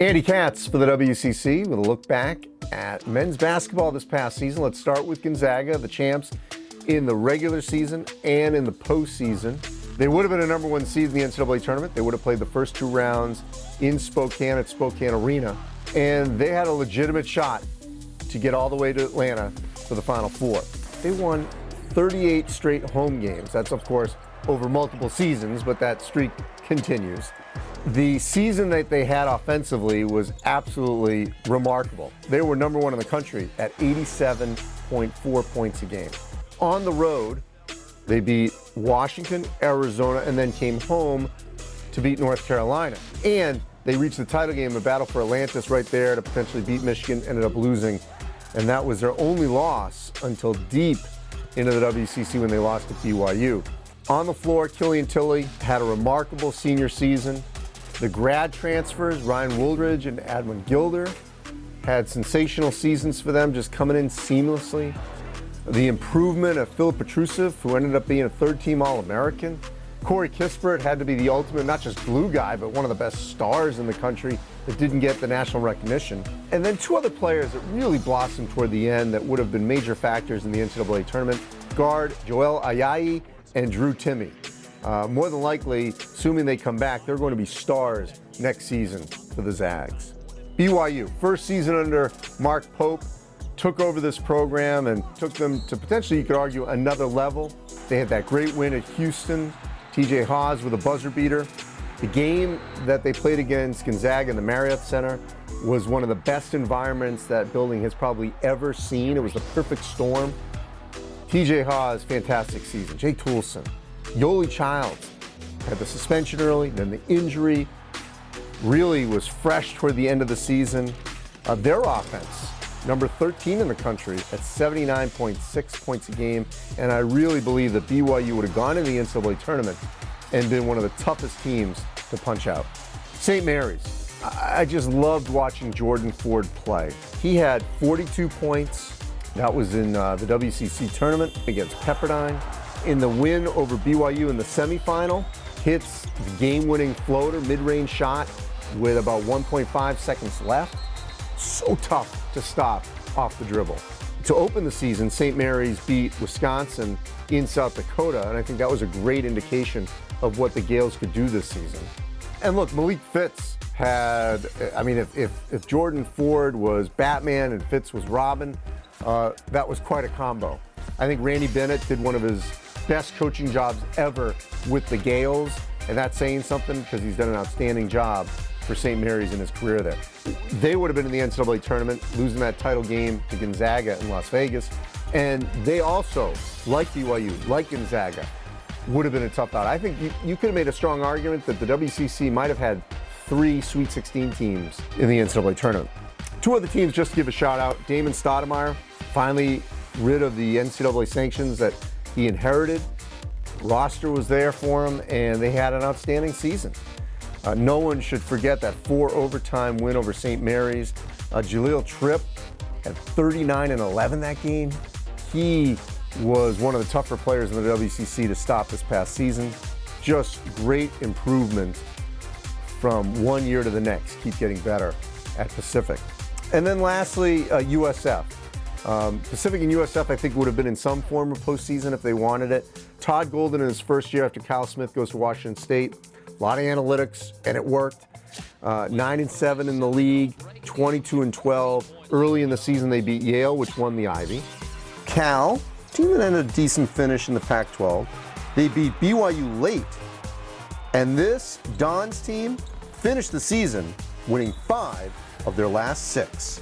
Andy Katz for the WCC with a look back at men's basketball this past season. Let's start with Gonzaga, the champs in the regular season and in the postseason. They would have been a number one seed in the NCAA tournament. They would have played the first two rounds in Spokane at Spokane Arena. And they had a legitimate shot to get all the way to Atlanta for the Final Four. They won 38 straight home games. That's, of course, over multiple seasons, but that streak continues. The season that they had offensively was absolutely remarkable. They were number one in the country at 87.4 points a game. On the road, they beat Washington, Arizona, and then came home to beat North Carolina. And they reached the title game, a battle for Atlantis right there to potentially beat Michigan, ended up losing. And that was their only loss until deep into the WCC when they lost to BYU. On the floor, Killian Tilly had a remarkable senior season. The grad transfers, Ryan Wooldridge and Admon Gilder, had sensational seasons for them, just coming in seamlessly. The improvement of Philip Petrusev, who ended up being a third-team All-American. Corey Kispert had to be the ultimate, not just glue guy, but one of the best stars in the country that didn't get the national recognition. And then two other players that really blossomed toward the end that would have been major factors in the NCAA tournament. Guard Joel Ayayi and Drew Timme. More than likely, assuming they come back, they're going to be stars next season for the Zags. BYU, first season under Mark Pope, took over this program and took them to potentially, you could argue, another level. They had that great win at Houston, TJ Haws with a buzzer beater. The game that they played against Gonzaga in the Marriott Center was one of the best environments that building has probably ever seen. It was the perfect storm. TJ Haws, fantastic season. Jay Toolson. Yoli Childs had the suspension early, then the injury. Really was fresh toward the end of the season. Their offense, number 13 in the country at 79.6 points a game. And I really believe that BYU would have gone in the NCAA tournament and been one of the toughest teams to punch out. St. Mary's. I just loved watching Jordan Ford play. He had 42 points. That was in the WCC tournament against Pepperdine. In the win over BYU in the semifinal, hits the game-winning floater, mid-range shot with about 1.5 seconds left. So tough to stop off the dribble. To open the season, St. Mary's beat Wisconsin in South Dakota, and I think that was a great indication of what the Gales could do this season. And look, Malik Fitz had, I mean, if Jordan Ford was Batman and Fitz was Robin, that was quite a combo. I think Randy Bennett did one of his best coaching jobs ever with the Gales, and that's saying something because he's done an outstanding job for St. Mary's in his career there. They would have been in the NCAA tournament, losing that title game to Gonzaga in Las Vegas, and they also, like BYU, like Gonzaga, would have been a tough out. I think you could have made a strong argument that the WCC might have had 3 Sweet 16 teams in the NCAA tournament. Two other teams just to give a shout out. Damon Stoudamire, finally rid of the NCAA sanctions that he inherited. Roster was there for him, and they had an outstanding season. No one should forget that 4 overtime win over St. Mary's. Jaleel Tripp had 39 and 11 that game. He was one of the tougher players in the WCC to stop this past season. Just great improvement from one year to the next. Keep getting better at Pacific. And then lastly, USF. Pacific and USF, I think, would have been in some form of postseason if they wanted it. Todd Golden in his first year after Kyle Smith goes to Washington State. A lot of analytics, and it worked. 9-7 in the league, 22-12. Early in the season, they beat Yale, which won the Ivy. Cal, team that ended a decent finish in the Pac-12. They beat BYU late. And this Dons team finished the season winning 5 of their last 6.